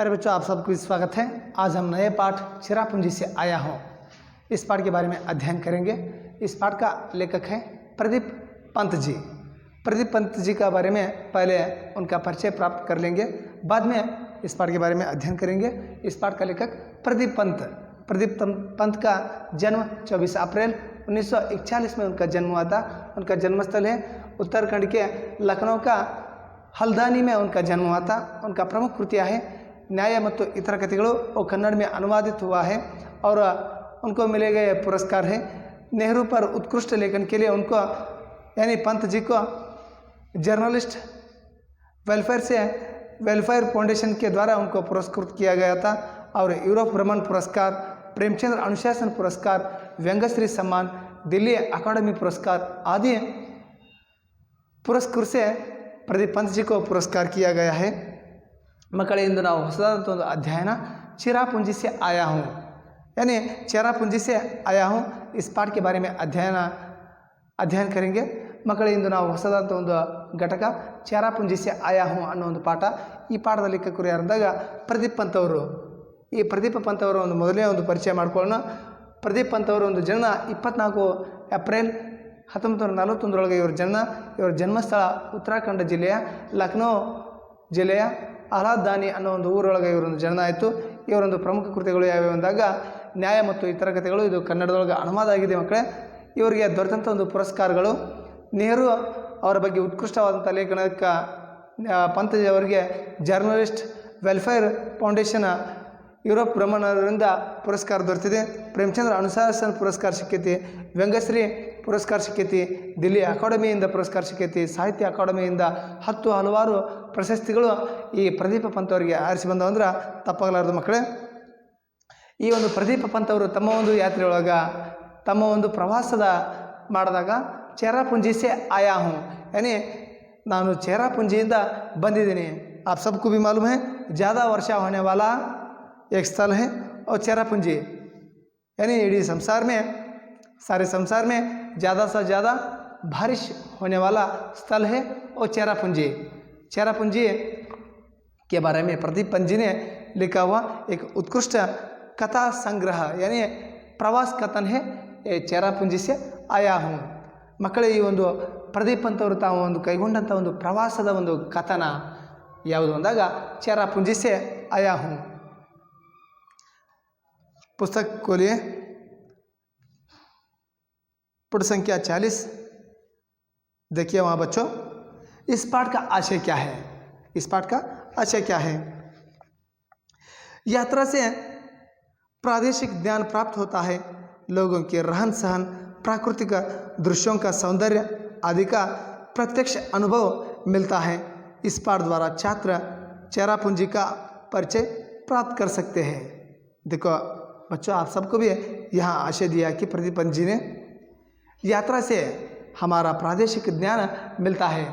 प्यारे बच्चों, आप सबको स्वागत है। आज हम नए पाठ चेरापूंजी से आया हूँ इस पाठ के बारे में अध्ययन करेंगे। इस पाठ का लेखक है प्रदीप पंत जी। प्रदीप पंत जी का बारे में पहले उनका परिचय प्राप्त कर लेंगे, बाद में इस पाठ के बारे में अध्ययन करेंगे। इस पाठ का लेखक प्रदीप पंत का जन्म 24 अप्रैल 1941 में उनका जन्म हुआ था। उनका जन्मस्थल है उत्तराखंड के लखनऊ का हल्द्वानी में उनका जन्म हुआ था। उनका प्रमुख कृतियाँ है न्याय ಮತ್ತು इतर ಕಥೆಗಳು, वो कन्नड़ में अनुवादित हुआ है और उनको मिले गए पुरस्कार है नेहरू पर उत्कृष्ट लेखन के लिए उनको यानी पंत जी को जर्नलिस्ट वेलफेयर फाउंडेशन के द्वारा उनको पुरस्कृत किया गया था। और यूरोप भ्रमण पुरस्कार, प्रेमचंद्र अनुशासन पुरस्कार, व्यंग्यश्री सम्मान, दिल्ली अकादमी पुरस्कार आदि पुरस्कार से प्रदीप पंत जी को पुरस्कार किया गया है। मकड़े इंದು ನಾವು ಹೊಸದಾದ ಒಂದು ಅಧ್ಯಯನ चेरापूंजी से आया हूँ यानी चेरापूंजी से आया हूँ इस पाठ के बारे में अध्ययन करेंगे। मकड़े इंದು ನಾವು ಹೊಸದಾದ ಒಂದು ಘಟಕ चेरापूंजी से आया हूँ ಅನ್ನೋ ಒಂದು ಪಾಠ। ಈ ಪಾಠದ ಲೇಖಕರು ಯಾರಂದಾಗ ಪ್ರದೀಪ್ ಪಂತ್ ಅವರು। ಈ ಪ್ರದೀಪ್ ಪಂತ್ ಅವರ ಒಂದು ಮೊದಲನೇ ಒಂದು ಪರಿಚಯ ಮಾಡ್ಕೊಳ್ಳೋಣ। ಪ್ರದೀಪ್ ಪಂತ್ ಅವರ ಒಂದು ಜನ್ಮ 24 ಏಪ್ರಿಲ್ 1941 ಇವರ ಜನ್ಮಸ್ಥಳ ಉತ್ತರಾಖಂಡ ಜಿಲ್ಲೆಯ ಲಕ್ನೋ ಜಿಲ್ಲೆಯ ಅಲಾದ್ದಾನಿ ಅನ್ನೋ ಒಂದು ಊರೊಳಗೆ ಇವರೊಂದು ಜನ್ಮ ಆಯಿತು। ಇವರೊಂದು ಪ್ರಮುಖ ಕೃತಿಗಳು ಯಾವ್ಯಾವ ಅಂದಾಗ ನ್ಯಾಯ ಮತ್ತು ಇತರ ಕಥೆಗಳು, ಇದು ಕನ್ನಡದೊಳಗೆ ಅನುವಾದ ಆಗಿದೆ ಮಕ್ಕಳೇ। ಇವರಿಗೆ ದೊರೆತಂಥ ಒಂದು ಪುರಸ್ಕಾರಗಳು ನೆಹರು ಅವರ ಬಗ್ಗೆ ಉತ್ಕೃಷ್ಟವಾದಂಥ ಲೇಖನಕ್ಕೆ ಪಂತಜಿ ಅವರಿಗೆ ಜರ್ನಲಿಸ್ಟ್ ವೆಲ್ಫೇರ್ ಫೌಂಡೇಶನ್ ಯುರೋಪ್ ಭ್ರಮಣರಿಂದ ಪುರಸ್ಕಾರ ದೊರೆತಿದೆ। ಪ್ರೇಮಚಂದ್ರ ಅನುಶಾಸನ ಪುರಸ್ಕಾರ ಸಿಕ್ಕೈತಿ, ವ್ಯಂಗ್ಯಶ್ರೀ ಪುರಸ್ಕಾರ ಸಿಕ್ಕೈತಿ, ದಿಲ್ಲಿ ಅಕಾಡೆಮಿಯಿಂದ ಪುರಸ್ಕಾರ ಸಿಕ್ಕೈತಿ, ಸಾಹಿತ್ಯ ಅಕಾಡೆಮಿಯಿಂದ ಹಲವಾರು ಪ್ರಶಸ್ತಿಗಳು ಈ ಪ್ರದೀಪ ಪಂತ್ ಅವರಿಗೆ ಆರಿಸಿ ಬಂದವಂದ್ರೆ ತಪ್ಪಾಗಲಾರದು ಮಕ್ಕಳೇ। ಈ ಒಂದು ಪ್ರದೀಪ ಪಂತ್ ಅವರು ತಮ್ಮ ಒಂದು ಯಾತ್ರೆಯೊಳಗೆ ತಮ್ಮ ಒಂದು ಪ್ರವಾಸದ ಮಾಡಿದಾಗ चेरापूंजी से आया हूँ यानी ನಾನು चेरापूंजीಯಿಂದ ಬಂದಿದ್ದೀನಿ। आप सबको भी मालूम है ज़्यादा वर्षा होने वाला एक स्थल है और चेरापूंजी यानी इडीं संसार में सारे संसार में ज़्यादा से ज़्यादा बारिश होने वाला स्थल है और चेरापूंजी के बारे में प्रदीप पंत जी ने लिखा हुआ एक उत्कृष्ट कथा संग्रह यानी प्रवास कथन है चेरापूंजी से आया हूँ। ಮಕ್ಕಳೇ, ಈ ಒಂದು ಪ್ರದೀಪ್ ಪಂತ್ ಅವರು ತಾವು ಒಂದು ಕೈಗೊಂಡಂಥ ಒಂದು ಪ್ರವಾಸದ ಒಂದು ಕಥನ ಯಾವುದು ಅಂದಾಗ चेरापूंजी से आया हूँ। पुस्तक खोलिए, पुट संख्या 40। देखिए वहाँ बच्चों, इस पाठ का आशय क्या है? इस पाठ का आशय क्या है? यात्रा से प्रादेशिक ज्ञान प्राप्त होता है, लोगों के रहन सहन, प्राकृतिक दृश्यों का सौंदर्य आदि का प्रत्यक्ष अनुभव मिलता है। इस पाठ द्वारा छात्र चेरापूंजी का परिचय प्राप्त कर सकते हैं। देखो बच्चों, आप सबको भी यहाँ आशय दिया कि प्रदीप पंत जी ने यात्रा से हमारा प्रादेशिक ज्ञान मिलता है।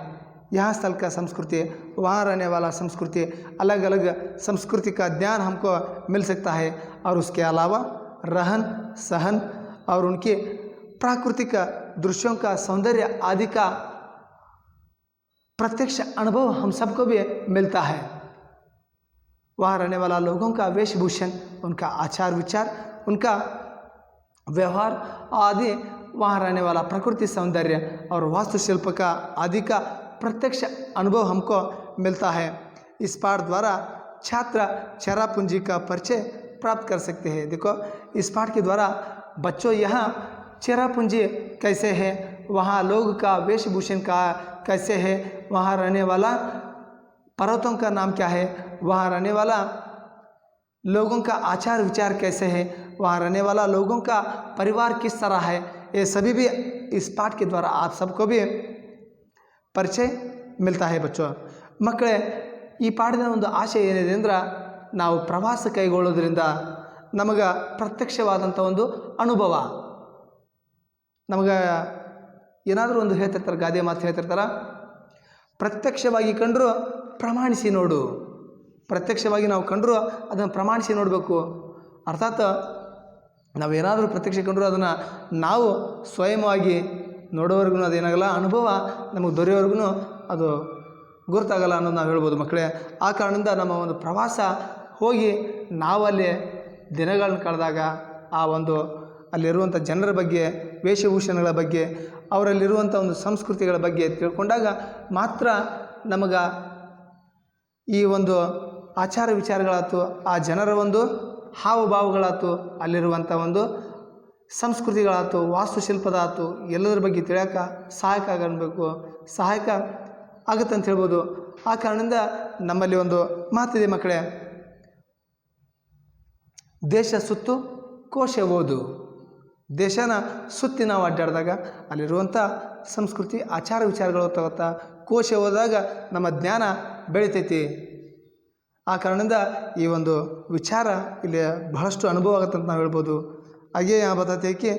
यहाँ स्थल का संस्कृति, वहाँ रहने वाला संस्कृति, अलग अलग संस्कृति का ज्ञान हमको मिल सकता है। और उसके अलावा रहन सहन और उनके प्राकृतिक दृश्यों का सौंदर्य आदि का प्रत्यक्ष अनुभव हम सबको भी मिलता है। वहाँ रहने वाला लोगों का वेशभूषण, उनका आचार विचार, उनका व्यवहार आदि, वहाँ रहने वाला प्रकृति सौंदर्य और वास्तुशिल्प का आदि का प्रत्यक्ष अनुभव हमको मिलता है। इस पाठ द्वारा छात्र चेरापूंजी का परिचय प्राप्त कर सकते हैं। देखो, इस पाठ के द्वारा बच्चों यहाँ चेरापूंजी कैसे है, वहाँ लोग का वेशभूषण का कैसे है, वहाँ रहने वाला पर्वतों का नाम क्या है, वहाँ रहने वाला लोगों का आचार विचार कैसे है, वहाँ रहने वाला लोगों का परिवार किस तरह है, ये सभी भी इस पाठ के द्वारा आप सबको भी परिचय मिलता है। बच्चों मಕ್ಕಳೇ, ಈ ಪಾಠದ ಒಂದು ಆಶಯ ಏನಿದೆ ಅಂದ್ರೆ ನಾವು ಪ್ರವಾಸ ಕೈಗೊಳ್ಳೋದ್ರಿಂದ ನಮಗೆ ಪ್ರತ್ಯಕ್ಷವಾದಂಥ ಒಂದು ಅನುಭವ, ನಮಗೆ ಏನಾದರೂ ಒಂದು ಹೇಳ್ತಿರ್ತಾರೆ, ಗಾದೆ ಮಾತು ಹೇಳ್ತಿರ್ತಾರೆ, ಪ್ರತ್ಯಕ್ಷವಾಗಿ ಕಂಡರೂ ಪ್ರಮಾಣಿಸಿ ನೋಡು. ಪ್ರತ್ಯಕ್ಷವಾಗಿ ನಾವು ಕಂಡರೂ ಅದನ್ನು ಪ್ರಮಾಣಿಸಿ ನೋಡಬೇಕು. ಅರ್ಥಾತ್ ನಾವೇನಾದರೂ ಪ್ರತ್ಯಕ್ಷ ಕಂಡರೂ ಅದನ್ನು ನಾವು ಸ್ವಯಂವಾಗಿ ನೋಡೋವರೆಗೂ ಅದೇನಾಗಲ್ಲ, ಅನುಭವ ನಮಗೆ ದೊರೆಯೋವರೆಗೂ ಅದು ಗುರುತಾಗಲ್ಲ ಅನ್ನೋದು ನಾವು ಹೇಳ್ಬೋದು ಮಕ್ಕಳೇ। ಆ ಕಾರಣದಿಂದ ನಮ್ಮ ಒಂದು ಪ್ರವಾಸ ಹೋಗಿ ನಾವಲ್ಲಿ ದಿನಗಳನ್ನು ಕಳೆದಾಗ ಆ ಒಂದು ಅಲ್ಲಿರುವಂಥ ಜನರ ಬಗ್ಗೆ, ವೇಷಭೂಷಣಗಳ ಬಗ್ಗೆ, ಅವರಲ್ಲಿರುವಂಥ ಒಂದು ಸಂಸ್ಕೃತಿಗಳ ಬಗ್ಗೆ ತಿಳ್ಕೊಂಡಾಗ ಮಾತ್ರ ನಮಗೆ ಈ ಒಂದು ಆಚಾರ ವಿಚಾರಗಳಾಯ್ತು, ಆ ಜನರ ಒಂದು ಹಾವಭಾವಗಳಾಯ್ತು, ಅಲ್ಲಿರುವಂಥ ಒಂದು ಸಂಸ್ಕೃತಿಗಳಾಯ್ತು, ವಾಸ್ತುಶಿಲ್ಪದಾಯ್ತು, ಎಲ್ಲದರ ಬಗ್ಗೆ ತಿಳಿಯೋಕೆ ಸಹಾಯಕ ಆಗುತ್ತೆ ಅಂತ ಹೇಳ್ಬೋದು. ಆ ಕಾರಣದಿಂದ ನಮ್ಮಲ್ಲಿ ಒಂದು ಮಾತಿದೆ ಮಕ್ಕಳೇ, ದೇಶ ಸುತ್ತು ಕೋಶ ಓದು. ದೇಶನ ಸುತ್ತಿ ನಾವು ಅಡ್ಡಾಡಿದಾಗ ಅಲ್ಲಿರುವಂಥ ಸಂಸ್ಕೃತಿ, ಆಚಾರ ವಿಚಾರಗಳು ತಗೋತಾ ಕೋಶ ಓದಿದಾಗ ನಮ್ಮ ಜ್ಞಾನ ಬೆಳಿತೈತಿ. ಆ ಕಾರಣದಿಂದ ಈ ಒಂದು ವಿಚಾರ ಇಲ್ಲಿ ಬಹಳಷ್ಟು ಅನುಭವ ಆಗುತ್ತೆ ಅಂತ ನಾವು ಹೇಳ್ಬೋದು. आगे यहाँ बताते हैं कि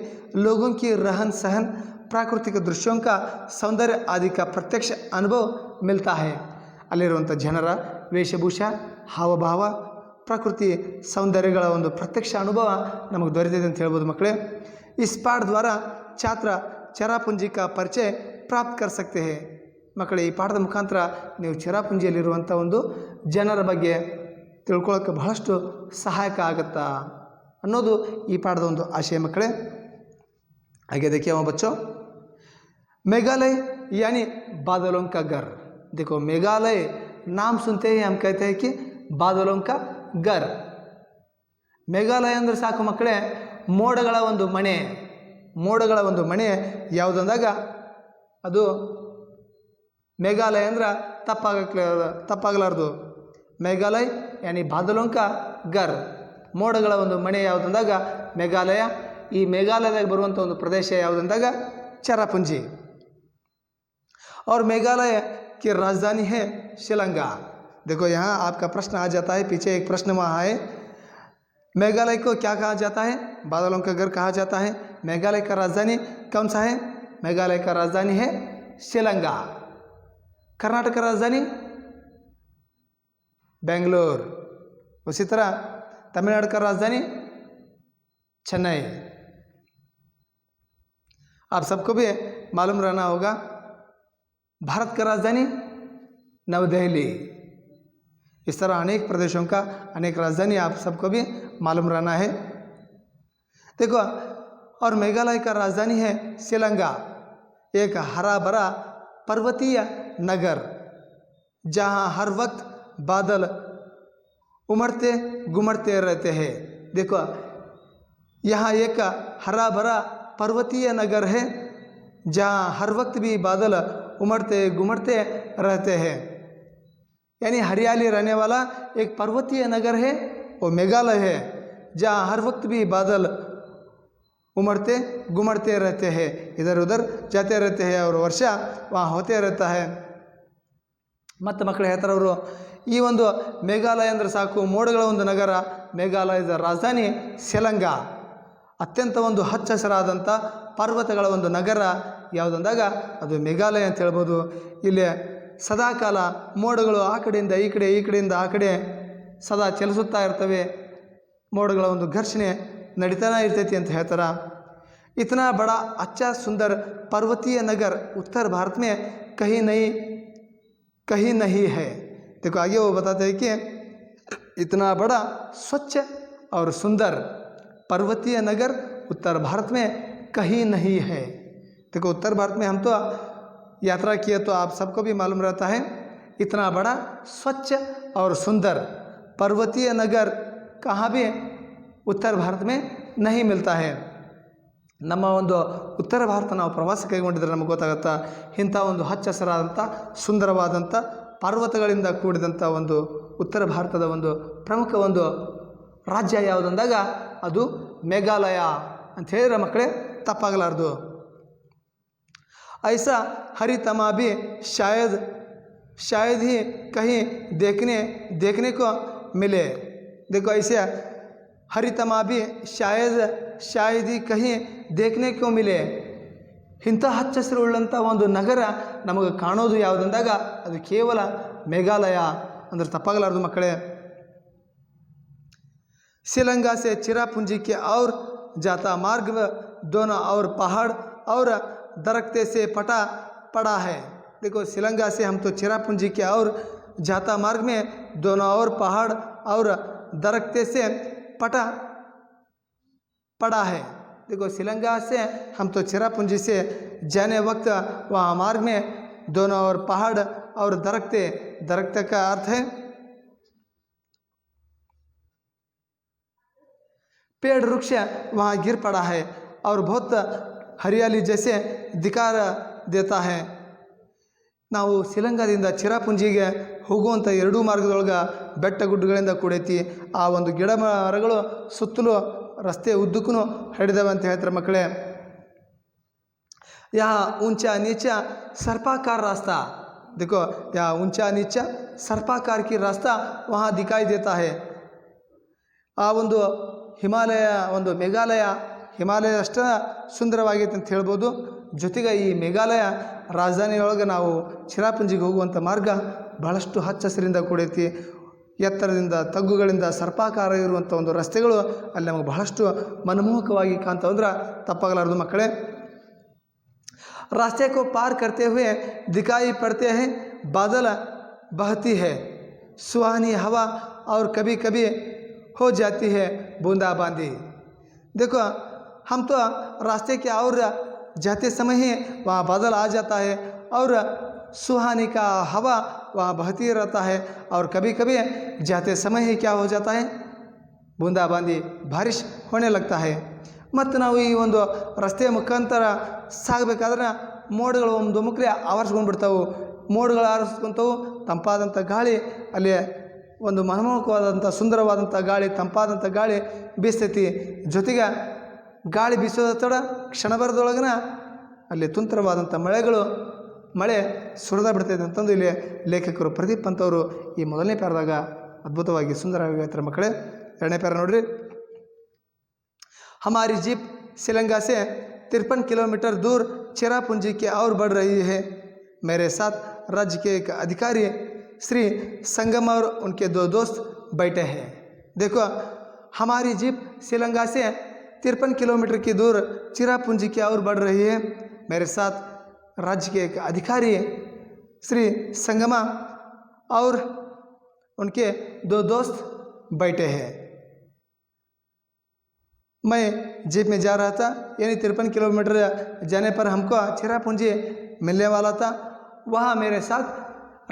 लोगों की रहन सहन, प्राकृतिक दृश्यों का सौंदर्य आदि का प्रत्यक्ष अनुभव मिलता है. ಅಲ್ಲಿರುವಂಥ ಜನರ ವೇಷಭೂಷ, ಹಾವಭಾವ, ಪ್ರಕೃತಿ ಸೌಂದರ್ಯಗಳ ಒಂದು ಪ್ರತ್ಯಕ್ಷ ಅನುಭವ ನಮಗೆ ದೊರೆತಿದೆ ಅಂತ ಹೇಳ್ಬೋದು ಮಕ್ಕಳೇ. इस पाठ द्वारा छात्र चेरापूंजी का परिचय प्राप्त कर सकते हैं. ಮಕ್ಕಳೇ, ಈ ಪಾಠದ ಮುಖಾಂತರ ನೀವು ಚೆರಾಪುಂಜಿಯಲ್ಲಿರುವಂಥ ಒಂದು ಜನರ ಬಗ್ಗೆ ತಿಳ್ಕೊಳ್ಳೋಕ್ಕೆ ಬಹಳಷ್ಟು ಸಹಾಯಕ ಆಗುತ್ತಾ ಅನ್ನೋದು ಈ ಪಾಠದ ಒಂದು ಆಶಯ ಮಕ್ಕಳೇ. आगे देखिए वहाँ बच्चों, मेघालय यानी बादलों का घर. देखो मेघालय नाम सुनते ही हम कहते हैं कि बादलों का घर. ಮೇಘಾಲಯ ಅಂದರೆ ಸಾಕು ಮಕ್ಕಳೇ, ಮೋಡಗಳ ಒಂದು ಮನೆ. ಮೋಡಗಳ ಒಂದು ಮನೆ ಯಾವುದಂದಾಗ ಅದು ಮೇಘಾಲಯ ಅಂದ್ರೆ ತಪ್ಪಾಗಲಾರ್ದು. ಮೇಘಾಲಯ ಯಾನಿ ಬಾದಲೋಂ ಕಾ ಗರ್, ಮೋಡಗಳ ಒಂದು ಮನೆ ಯಾವುದಂದಾಗ ಮೇಘಾಲಯ. ಈ ಮೇಘಾಲಯದಾಗ ಬರುವಂಥ ಒಂದು ಪ್ರದೇಶ ಯಾವುದಂದಾಗ ಚೆರಾಪುಂಜಿ. और मेघालय की राजधानी है शिलांग. देखो यहाँ आपका प्रश्न आ जाता है, पीछे एक प्रश्न वहाँ है, मेघालय को क्या कहा जाता है? बादलों का घर कहा जाता है. मेघालय का राजधानी कौन सा है? मेघालय का राजधानी है शिलांग. कर्नाटक का राजधानी बेंगलोर. उसी तरह तमिलनाडु का राजधानी चेन्नई. आप सबको भी मालूम रहना होगा, भारत का राजधानी नवदिल्ली. इस तरह अनेक प्रदेशों का अनेक राजधानी आप सबको भी मालूम रहना है. देखो, और मेघालय का राजधानी है शिलांग, एक हरा भरा पर्वतीय नगर जहाँ हर वक्त बादल उमड़ते घुमड़ते रहते हैं. देखो यहाँ एक हरा भरा पर्वतीय नगर है जहाँ हर वक्त भी बादल उमड़ते घुमड़ते रहते हैं. यानी हरियाली रहने वाला एक पर्वतीय नगर है, वो मेघालय है, जहाँ हर वक्त भी बादल उमड़ते घुमड़ते रहते हैं, इधर उधर जाते रहते हैं और वर्षा वहाँ होते रहता है. ಮತ್ತು ಮಕ್ಕಳು ಹೇಳ್ತಾರೆ ಅವರು, ಈ ಒಂದು ಮೇಘಾಲಯ ಅಂದರೆ ಸಾಕು ಮೋಡಗಳ ಒಂದು ನಗರ. ಮೇಘಾಲಯದ ರಾಜಧಾನಿ ಶಿಲಾಂಗ, ಅತ್ಯಂತ ಒಂದು ಹಚ್ಚ ಹಸಿರಾದಂಥ ಪರ್ವತಗಳ ಒಂದು ನಗರ ಯಾವುದಂದಾಗ ಅದು ಮೇಘಾಲಯ ಅಂತ ಹೇಳ್ಬೋದು. ಇಲ್ಲಿ ಸದಾಕಾಲ ಮೋಡಗಳು ಆ ಕಡೆಯಿಂದ ಈ ಕಡೆ, ಈ ಕಡೆಯಿಂದ ಆ ಕಡೆ ಸದಾ ಚಲಿಸುತ್ತಾ ಇರ್ತವೆ. ಮೋಡಗಳ ಒಂದು ಘರ್ಷಣೆ ನಡೀತಾನೆ ಇರ್ತೈತಿ ಅಂತ ಹೇಳ್ತಾರೆ. इतना बड़ा अच्छा सुंदर पर्वतीय नगर उत्तर भारत में कहीं नहीं है. देखो आगे वो बताते हैं कि इतना बड़ा स्वच्छ और सुंदर पर्वतीय नगर उत्तर भारत में कहीं नहीं है. देखो उत्तर भारत में हम तो यात्रा किए तो आप सबको भी मालूम रहता है, इतना बड़ा स्वच्छ और सुंदर पर्वतीय नगर कहाँ भी उत्तर भारत में नहीं मिलता है. ನಮ್ಮ ಒಂದು ಉತ್ತರ ಭಾರತ ನಾವು ಪ್ರವಾಸ ಕೈಗೊಂಡಿದ್ರೆ ನಮಗೆ ಗೊತ್ತಾಗುತ್ತಾ, ಇಂಥ ಒಂದು ಹಚ್ಚ ಹಸಿರಾದಂಥ ಸುಂದರವಾದಂಥ ಪರ್ವತಗಳಿಂದ ಕೂಡಿದಂಥ ಒಂದು ಉತ್ತರ ಭಾರತದ ಒಂದು ಪ್ರಮುಖ ಒಂದು ರಾಜ್ಯ ಯಾವುದಂದಾಗ ಅದು ಮೇಘಾಲಯ ಅಂತ ಹೇಳಿದ್ರೆ ಮಕ್ಕಳೇ ತಪ್ಪಾಗಲಾರ್ದು. ऐसा हरितमा भी शायद ही कहीं देखने को मिले. देखो ऐसे हरितमा भी शायद ही कहीं देखने को मिले. ಇಂಥ ಹಚ್ಚ ಹಸಿರುಳ್ಳಂಥ ಒಂದು ನಗರ ನಮಗೆ ಕಾಣೋದು ಯಾವುದಂದಾಗ ಅದು ಕೇವಲ ಮೇಘಾಲಯ ಅಂದ್ರೆ ತಪ್ಪಾಗಲಾರ್ದು ಮಕ್ಕಳೇ. शिलांग से चिरापुंजी के और जाता मार्ग दोनों और पहाड़ और दरख्ते से पड़ा है. देखो शिलांग से हम तो चिरापुंजी के और जाता मार्ग में दोनों और पहाड़ और दरख्ते से पटा पड़ा है। देखो सिलंगा से हम तो चिरापुंजी से जाने वक्त वहाँ मार्ग में दोनों ओर पहाड़ और दरख्ते का अर्थ है पेड़ वृक्ष वहाँ गिर पड़ा है और बहुत हरियाली जैसे दिखा देता है। ನಾವು ಸಿಲಂಗಾದಿಂದ ಚಿರಾಪುಂಜಿಗೆ ಹೋಗುವಂಥ ಎರಡೂ ಮಾರ್ಗದೊಳಗೆ ಬೆಟ್ಟ ಗುಡ್ಡಗಳಿಂದ ಕೂಡೈತಿ। ಆ ಒಂದು ಗಿಡ ಮರಗಳು ಸುತ್ತಲೂ ರಸ್ತೆ ಉದ್ದಕ್ಕೂ ಹರಡಿದಾವೆ ಅಂತ ಹೇಳ್ತಾರೆ ಮಕ್ಕಳೇ। यहाँ ऊंचा नीचा सर्पाकार रास्ता, देखो यहाँ ऊंचा नीचा सर्पाकार की रास्ता वहाँ दिखाई देता है। ಆ ಒಂದು ಹಿಮಾಲಯ ಒಂದು ಹಿಮಾಲಯ ಅಷ್ಟೇ ಸುಂದರವಾಗೈತೆ ಅಂತ ಹೇಳ್ಬೋದು। ಜೊತೆಗೆ ಈ ಮೇಘಾಲಯ ರಾಜಧಾನಿಯೊಳಗೆ ನಾವು ಚಿರಾಪುಂಜಿಗೆ ಹೋಗುವಂಥ ಮಾರ್ಗ ಭಾಳಷ್ಟು ಹಚ್ಚ ಹಸಿರಿಂದ ಕೂಡೈತಿ। ಎತ್ತರದಿಂದ ತಗ್ಗುಗಳಿಂದ ಸರ್ಪಾಕಾರ ಇರುವಂಥ ಒಂದು ರಸ್ತೆಗಳು ಅಲ್ಲಿ ನಮಗೆ ಬಹಳಷ್ಟು ಮನಮೋಹಕವಾಗಿ ಕಾಣ್ತಾವಂದ್ರೆ ತಪ್ಪಾಗಲಾರದು ಮಕ್ಕಳೇ। रास्ते को पार करते हुए दिखाई पड़ते हैं बादल बहती है सुहानी हवा और कभी कभी हो जाती है बूंदाबांदी। देखो हम तो रास्ते के और जाते समय ही वहाँ बादल आ जाता है और सुहानी का हवा वहाँ बहती रहता है और कभी कभी जाते समय ही क्या हो जाता है बूंदाबांदी बारिश होने लगता है। ಮತ್ತು ನಾವು ಈ ಒಂದು ರಸ್ತೆಯ ಮುಖಾಂತರ ಸಾಗಬೇಕಾದ್ರೆ ಮೋಡಗಳು ಒಂದು ಮುಕ್ರೆ ಆವರಿಸ್ಕೊಂಡ್ಬಿಡ್ತಾವೆ, ಮೋಡಗಳು ಆವರಿಸ್ಕೊಂತವು, ತಂಪಾದಂಥ ಗಾಳಿ ಅಲ್ಲಿ ಒಂದು ಮನಮೋಹಕವಾದಂಥ ಸುಂದರವಾದಂಥ ಗಾಳಿ ತಂಪಾದಂಥ ಗಾಳಿ ಬೀಸ್ತೈತಿ। ಜೊತೆಗೆ ಗಾಳಿ ಬೀಸೋದ ತಡ ಕ್ಷಣಭರದೊಳಗನ ಅಲ್ಲಿ ತುಂತರವಾದಂಥ ಮಳೆ ಸುರಿದ ಬಿಡ್ತೈತೆ ಅಂತಂದು ಇಲ್ಲಿ ಲೇಖಕರು ಪ್ರದೀಪ್ ಅಂತವರು ಈ ಮೊದಲನೇ ಪ್ಯಾರದಾಗ ಅದ್ಭುತವಾಗಿ ಸುಂದರವಾಗಿ ಹೇಳ್ತಾರೆ ಮಕ್ಕಳೇ। ಎರಡನೇ ಪ್ಯಾರ ನೋಡ್ರಿ, हमारी जीप सिलंगा से 53 किलोमीटर दूर चिरापुंजी की ओर बढ़ रही है। मेरे साथ राज्य के एक अधिकारी श्री संगम और उनके 2 दोस्त बैठे हैं। देखो हमारी जीप सिलंगा से 53 किलोमीटर की दूर चिरापुंजी की ओर बढ़ रही है। मेरे साथ राज्य के एक अधिकारी श्री संगमा और उनके 2 दोस्त बैठे हैं। मैं जीप में जा रहा था, यानी 53 किलोमीटर जाने पर हमको चिरापुंजी मिलने वाला था। वहाँ मेरे साथ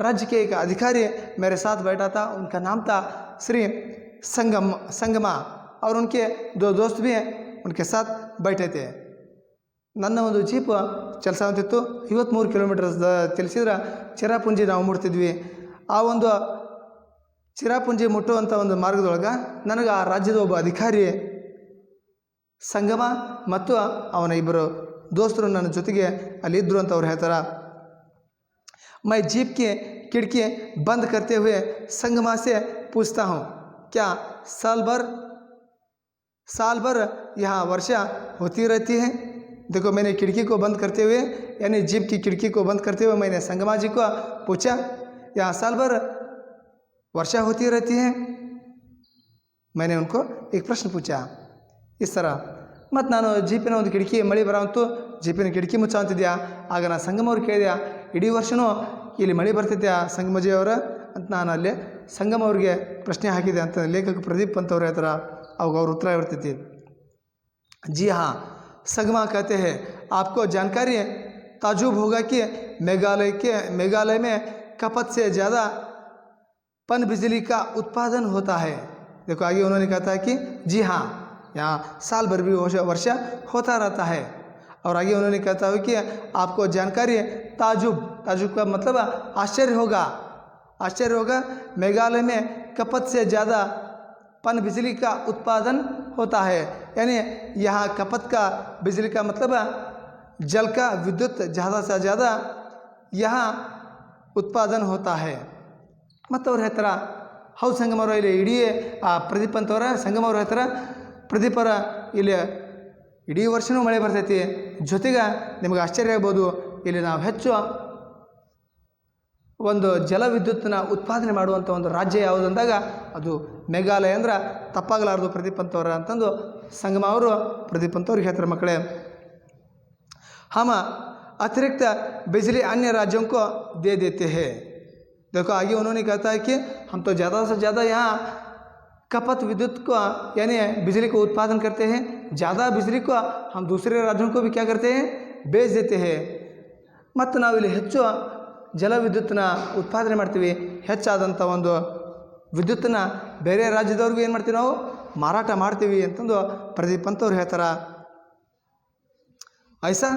राज्य के एक अधिकारी मेरे साथ बैठा था, उनका नाम था श्री संगमा और उनके 2 दोस्त भी उनके साथ बैठे थे। ನನ್ನ ಒಂದು ಜೀಪ್ ಚಲಿಸೋಂತಿತ್ತು 53 ಕಿಲೋಮೀಟರ್ ಚಲಿಸಿದ್ರೆ ಚಿರಾಪುಂಜಿ ನಾವು ಮುಟ್ತಿದ್ವಿ। ಆ ಒಂದು ಚಿರಾಪುಂಜಿ ಮುಟ್ಟುವಂಥ ಒಂದು ಮಾರ್ಗದೊಳಗೆ ನನಗೆ ಆ ರಾಜ್ಯದ ಒಬ್ಬ ಅಧಿಕಾರಿ ಸಂಗಮ ಮತ್ತು ಅವನ 2 दोस्तರು ನನ್ನ ಜೊತೆಗೆ ಅಲ್ಲಿ ಇದ್ದರು ಅಂತ ಅವ್ರು ಹೇಳ್ತಾರೆ। मैं जीप की खिड़की बंद करते हुए संगमा से पूछता हूँ, क्या साल भर यहाँ वर्षा होती रहती है? देखो मैंने खिड़की को बंद करते हुए, यानी जीप की खिड़की को बंद करते हुए मैंने संगमा जी को पूछा, यहाँ साल भर वर्षा होती रहती है? मैंने उनको एक प्रश्न पूछा इस तरह। ಮತ್ತು ನಾನು ಜೀಪಿನ ಒಂದು ಕಿಟಕಿ ಮಳೆ ಬರೋಂತು ಜೀಪಿನ ಕಿಟಕಿ ಮುಚ್ಚಾಂತಿದ್ಯಾ, ಆಗ ನಾನು ಸಂಗಮ ಅವ್ರು ಕೇಳಿದೆ, ಇಡೀ ವರ್ಷವೂ ಇಲ್ಲಿ ಮಳೆ ಬರ್ತಿದ್ಯಾ ಸಂಗಮಜಿಯವರ ಅಂತ ನಾನು ಅಲ್ಲಿ ಸಂಗಮ ಅವ್ರಿಗೆ ಪ್ರಶ್ನೆ ಹಾಕಿದೆ ಅಂತ ಲೇಖಕ ಪ್ರದೀಪ್ ಅಂತವ್ರು ಹೇಳ್ತಾರೆ। ಅವಾಗ ಅವ್ರ ಉತ್ತರ ಇರ್ತೈತಿ, जी हाँ संगमा कहते हैं, आपको जानकारी ताजुब होगा कि मेघालय में खपत से ज़्यादा पन बिजली का उत्पादन होता है। देखो आगे उन्होंने कहा था कि जी हाँ यहाँ साल भर भी वर्षा होता रहता है। और आगे उन्होंने कहता है कि आपको जानकारी ताजुब का मतलब आश्चर्य होगा मेघालय में खपत से ज़्यादा पन बिजली का उत्पादन होता है, यानी यहाँ खपत का बिजली का मतलब जल का विद्युत ज़्यादा से ज़्यादा यहाँ उत्पादन होता है। ಮತ್ತು ಅವ್ರು ಹೇಳ್ತಾರೆ, ಹೌದು ಸಂಗಮವ್ರ ಇಲ್ಲಿ ಇಡೀ ಪ್ರದೀಪ್ ಅಂತವ್ರ ಸಂಗಮವ್ರು ಹೇಳ್ತಾರೆ, ಪ್ರದೀಪರ ಇಲ್ಲಿ ಇಡೀ ವರ್ಷವೂ ಮಳೆ ಬರ್ತೈತಿ, ಜೊತೆಗೆ ನಿಮಗೆ ಆಶ್ಚರ್ಯ ಆಗ್ಬೋದು ಇಲ್ಲಿ ನಾವು ಹೆಚ್ಚು ಒಂದು ಜಲವಿದ್ಯುತ್ತನ್ನ ಉತ್ಪಾದನೆ ಮಾಡುವಂಥ ಒಂದು ರಾಜ್ಯ ಯಾವುದು ಅಂದಾಗ ಅದು ಮೇಘಾಲಯ ಅಂದ್ರೆ ತಪ್ಪಾಗಲಾರದು ಪ್ರದೀಪ್ ಅಂತವ್ರ ಅಂತಂದು ಸಂಗಮ ಅವರು ಪ್ರದೀಪ್ ಅಂತವ್ರಿಗೆ ಹೇಳ್ತಾರೆ ಮಕ್ಕಳೇ। हम अतिरिक्त बिजली अन्य राज्यों को दे देते हैं। देखो आगे उन्होंने कहता है कि हम तो ज़्यादा से ज़्यादा यहाँ खपत विद्युत को यानी बिजली को उत्पादन करते हैं, ज़्यादा बिजली को हम दूसरे राज्यों को भी क्या करते हैं, बेच देते हैं। ಮತ್ತು ನಾವು ಇಲ್ಲಿ ಹೆಚ್ಚು ಜಲವಿದ್ಯುತ್ತನ್ನ ಉತ್ಪಾದನೆ ಮಾಡ್ತೀವಿ, ಹೆಚ್ಚಾದಂಥ ಒಂದು ವಿದ್ಯುತ್ತನ್ನು ಬೇರೆ ರಾಜ್ಯದವ್ರಿಗೂ ಏನು ಮಾಡ್ತೀವಿ ನಾವು ಮಾರಾಟ ಮಾಡ್ತೀವಿ ಅಂತಂದು ಪ್ರದೀಪ್ ಪಂತ್ ಅವ್ರು ಹೇಳ್ತಾರೆ। ऐसा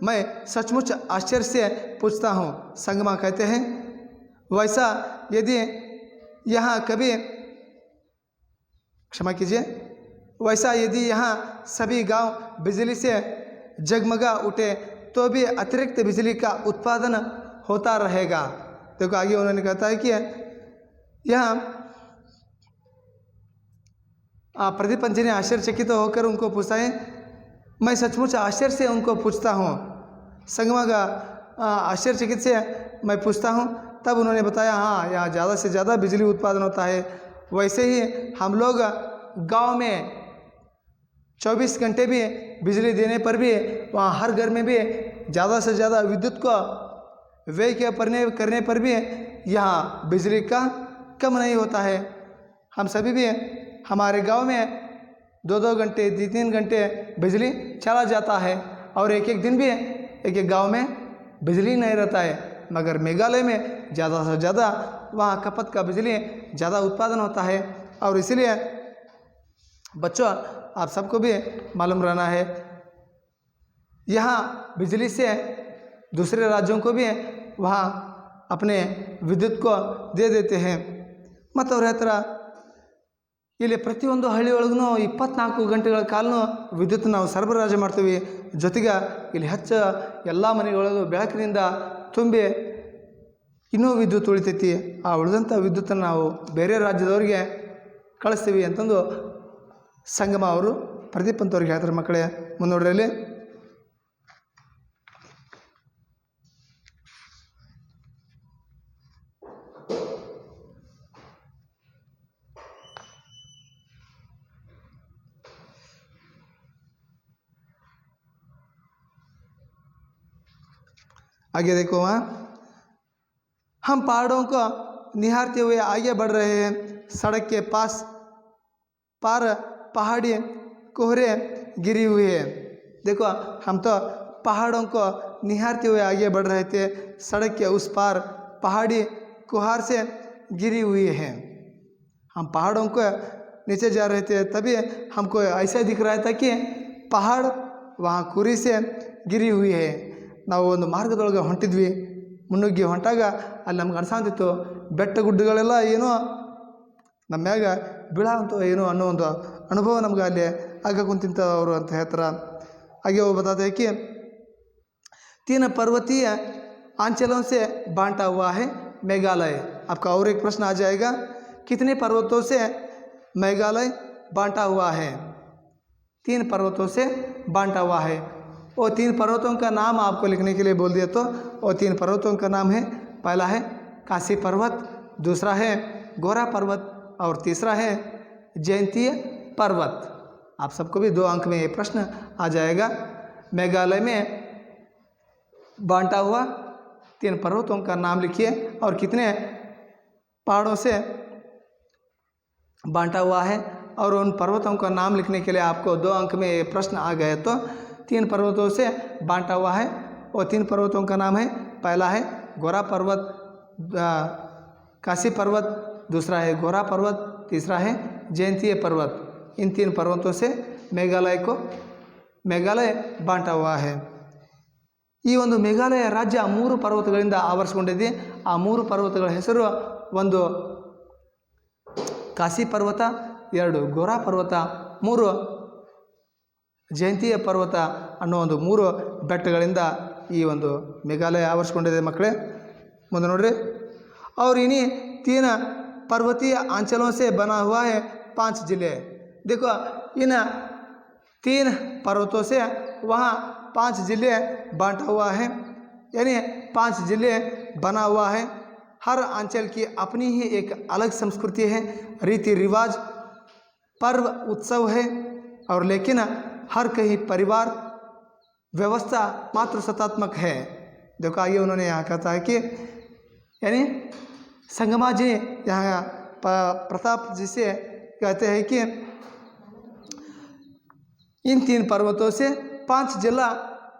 मैं सचमुच आश्चर्य से पूछता हूँ, संगमा कहते हैं। वैसा यदि यहाँ कभी, क्षमा कीजिए, वैसा यदि यहाँ सभी गांव बिजली से जगमगा उठे तो भी अतिरिक्त बिजली का उत्पादन होता रहेगा। देखो आगे उन्होंने कहता है कि यहाँ प्रदीप पंत जी ने आश्चर्यचकित होकर उनको पूछा है, मैं सचमुच आश्चर्य से उनको पूछता हूँ, संगमा का आश्चर्यचकित से मैं पूछता हूँ। तब उन्होंने बताया हाँ यहाँ ज़्यादा से ज़्यादा बिजली उत्पादन होता है। वैसे ही हम लोग गांव में 24 घंटे भी बिजली देने पर भी वहाँ हर घर में भी ज़्यादा से ज़्यादा विद्युत को व्यय करने पर भी यहाँ बिजली का कम नहीं होता है। हम सभी भी हमारे गांव में 2-2 घंटे 3-3 घंटे बिजली चला जाता है और एक दिन भी एक गांव में बिजली नहीं रहता है। मगर मेघालय में ज़्यादा से ज़्यादा वहाँ खपत का बिजली ज़्यादा उत्पादन होता है। और इसीलिए बच्चों आप सबको भी मालूम रहना है, यहाँ बिजली से दूसरे राज्यों को भी वहाँ अपने विद्युत को दे देते हैं। ಮತ್ತು ಅವ್ರ ಹತ್ರ ಇಲ್ಲಿ ಪ್ರತಿಯೊಂದು ಹಳ್ಳಿಯೊಳಗೂ 24 ಗಂಟೆಗಳ ಕಾಲನೂ ವಿದ್ಯುತ್ ನಾವು ಸರಬರಾಜು ಮಾಡ್ತೀವಿ। ಜೊತೆಗೆ ಇಲ್ಲಿ ಹೆಚ್ಚು ಎಲ್ಲ ಮನೆಗಳಲ್ಲೂ ಬೆಳಕಿನಿಂದ ತುಂಬಿ ಇನ್ನೂ ವಿದ್ಯುತ್ ಉಳಿತೈತಿ, ಆ ಉಳಿದಂಥ ವಿದ್ಯುತ್ತನ್ನು ನಾವು ಬೇರೆ ರಾಜ್ಯದವರಿಗೆ ಕಳಿಸ್ತೀವಿ ಅಂತಂದು ಸಂಗಮ ಅವರು ಪ್ರದೀಪ್ ಪಂತ್ ಅವ್ರಿಗೆ ಹೇಳ್ತಾರೆ। ಮಕ್ಕಳೇ ಮುಂದೋಡ್ರಲ್ಲಿ आगे देखो, वहाँ हम पहाड़ों को निहारते हुए आगे बढ़ रहे हैं। सड़क के पार पहाड़ी कोहरे गिरी हुई है। देखो हम तो पहाड़ों को निहारते हुए आगे बढ़ रहे थे, सड़क के उस पार पहाड़ी कुहार से गिरी हुई है। हम पहाड़ों को नीचे जा रहे थे, तभी हमको ऐसा दिख रहा था कि पहाड़ वहाँ कुरी से गिरी हुई है। ನಾವು ಒಂದು ಮಾರ್ಗದೊಳಗೆ ಹೊಂಟಿದ್ವಿ, ಮುನ್ನುಗ್ಗಿ ಹೊಂಟಾಗ ಅಲ್ಲಿ ನಮ್ಗೆ ಅನ್ಸಾಂತಿತ್ತು ಬೆಟ್ಟ ಗುಡ್ಡಗಳೆಲ್ಲ ಏನೋ ನಮ್ಮ ಮ್ಯಾಗ ಬೀಳಾವಂತ ಏನೋ ಅನ್ನೋ ಒಂದು ಅನುಭವ ನಮ್ಗೆ ಅಲ್ಲಿ ಆಗ ಕುಂತಿಂತ ಅವರು ಅಂತ ಹೇಳ್ತಾರೆ। आगे वो बताते हैं कि 3 पर्वतीय अंचलों से बांटा हुआ है मेघालय। आपका और एक प्रश्न आ जाएगा, कितने पर्वतों से मेघालय बांटा हुआ है? 3 पर्वतों से बांटा हुआ है। वो 3 पर्वतों का नाम आपको लिखने के लिए बोल दिया, तो वो 3 पर्वतों का नाम है, पहला है काशी पर्वत, दूसरा है गोरा पर्वत और तीसरा है जयंतीय पर्वत। आप सबको भी 2 अंक में ये प्रश्न आ जाएगा। मेघालय में बांटा हुआ 3 पर्वतों का नाम लिखिए और कितने पहाड़ों से बांटा हुआ है, और उन पर्वतों का नाम लिखने के लिए आपको 2 अंक में ये प्रश्न आ गए। तो 3 पर्वतों से बांटा हुआ है, और 3 पर्वतों का नाम है, पहला है गोरा पर्वत, काशी पर्वत, दूसरा है गोरा पर्वत, तीसरा है जयंतीय पर्वत। इन 3 पर्वतों से मेघालय बांटा हुआ है। ಈ ಒಂದು ಮೇಘಾಲಯ ರಾಜ್ಯ 3 ಪರ್ವತಗಳಿಂದ ಆವರಿಸಿಕೊಂಡಿದೆ। ಆ 3 ಪರ್ವತಗಳ ಹೆಸರು, ಒಂದು ಕಾಶಿ ಪರ್ವತ, 2 ಗೋರಾ ಪರ್ವತ, 3 ಜಯಂತಿಯ ಪರ್ವತ ಅನ್ನೋ ಒಂದು 3 ಬೆಟ್ಟಗಳಿಂದ ಈ ಒಂದು ಮೇಘಾಲಯ ಆವರಿಸಿಕೊಂಡಿದೆ ಮಕ್ಕಳೇ। ಮುಂದೆ ನೋಡ್ರಿ, और इन्हीं 3 पर्वतीय अंचलों से बना हुआ है 5 जिले। देखो इन 3 पर्वतों से वहाँ 5 जिले बांटा हुआ है, यानी 5 जिले बना हुआ है। हर अंचल की अपनी ही एक अलग संस्कृति है, रीति रिवाज, पर्व उत्सव है, और लेकिन हर कहीं परिवार व्यवस्था मातृसत्तात्मक है। देखो आगे उन्होंने यहाँ कहता है कि यानी संगमा जी यहाँ प्रताप जी से कहते हैं कि इन 3 पर्वतों से 5 जिला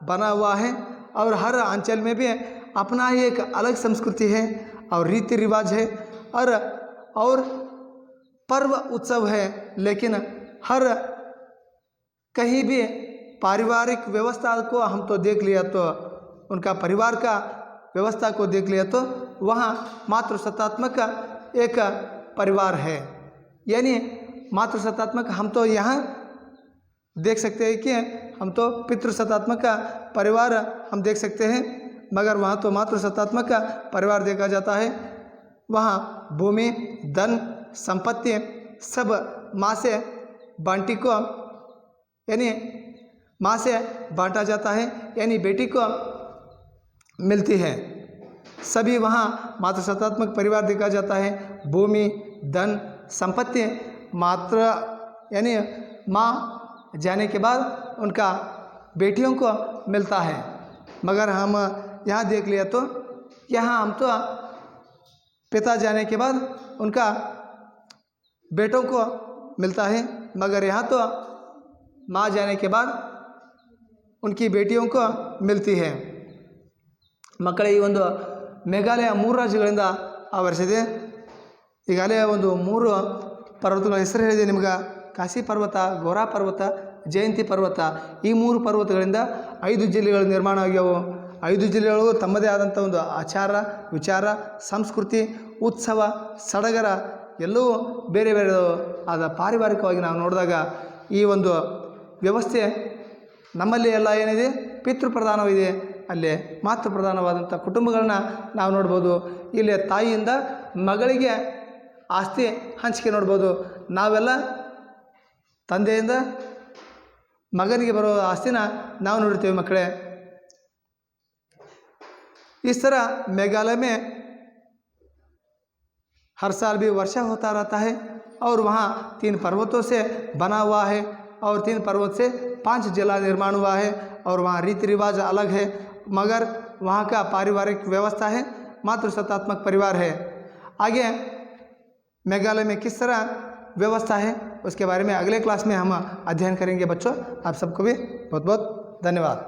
बना हुआ है और हर अंचल में भी अपना ही एक अलग संस्कृति है और रीति रिवाज है और पर्व उत्सव है। लेकिन हर कहीं भी पारिवारिक व्यवस्था को हम तो देख लिया तो उनका परिवार का व्यवस्था को देख लिया तो वहाँ मातृसत्तात्मक एक परिवार है। यानी मातृसत्तात्मक हम तो यहाँ देख सकते हैं कि हम तो पितृसत्तात्मक का परिवार हम देख सकते हैं, मगर वहाँ तो मातृसत्तात्मक का परिवार देखा जाता है। वहाँ भूमि, धन, संपत्ति सब माँ से बांटी को यानी माँ से बांटा जाता है, यानी बेटी को मिलती है। सभी वहाँ मातृसत्तात्मक परिवार देखा जाता है। भूमि, धन, संपत्ति मात्र यानी माँ जाने के बाद उनका बेटियों को मिलता है। मगर हम यहाँ देख लिया तो यहाँ हम तो पिता जाने के बाद उनका बेटों को मिलता है, मगर यहाँ तो माँ जाने के बाद उनकी बेटियों को मिलती है। ಮಕ್ಕಳೇ ಈ ಒಂದು ಮೇಘಾಲಯ 3 ರಾಜ್ಯಗಳಿಂದ ಆವರಿಸಿದೆ। ಈಗಾಗಲೇ ಒಂದು 3 ಪರ್ವತಗಳ ಹೆಸರು ಹೇಳಿದೆ ನಿಮಗೆ, ಕಾಶಿ ಪರ್ವತ, ಗೋರಾ ಪರ್ವತ, ಜಯಂತಿ ಪರ್ವತ। ಈ 3 ಪರ್ವತಗಳಿಂದ 5 ಜಿಲ್ಲೆಗಳು ನಿರ್ಮಾಣ ಆಗ್ಯಾವು। 5 ಜಿಲ್ಲೆಗಳು ತಮ್ಮದೇ ಆದಂಥ ಒಂದು ಆಚಾರ, ವಿಚಾರ, ಸಂಸ್ಕೃತಿ, ಉತ್ಸವ, ಸಡಗರ ಎಲ್ಲವೂ ಬೇರೆ ಬೇರೆ ಆದ ಪಾರಿವಾರಿಕವಾಗಿ ನಾವು ನೋಡಿದಾಗ ಈ ಒಂದು ವ್ಯವಸ್ಥೆ ನಮ್ಮಲ್ಲಿ ಎಲ್ಲ ಏನಿದೆ ಪಿತೃಪ್ರಧಾನವಿದೆ, ಅಲ್ಲೇ ಮಾತೃಪ್ರಧಾನವಾದಂಥ ಕುಟುಂಬಗಳನ್ನ ನಾವು ನೋಡ್ಬೋದು। ಇಲ್ಲಿ ತಾಯಿಯಿಂದ ಮಗಳಿಗೆ ಆಸ್ತಿ ಹಂಚಿಕೆ ನೋಡ್ಬೋದು। ನಾವೆಲ್ಲ ತಂದೆಯಿಂದ मगन बरो आस्ती ना नोड़ते मकड़े। इस तरह मेघालय में हर साल भी वर्षा होता रहता है और वहाँ 3 पर्वतों से बना हुआ है और 3 पर्वत से 5 जिला निर्माण हुआ है और वहाँ रीति रिवाज अलग है, मगर वहाँ का पारिवारिक व्यवस्था है, मातृसत्तात्मक परिवार है। आगे मेघालय में किस तरह व्यवस्था है उसके बारे में अगले क्लास में हम अध्ययन करेंगे बच्चों। आप सबको भी बहुत बहुत धन्यवाद।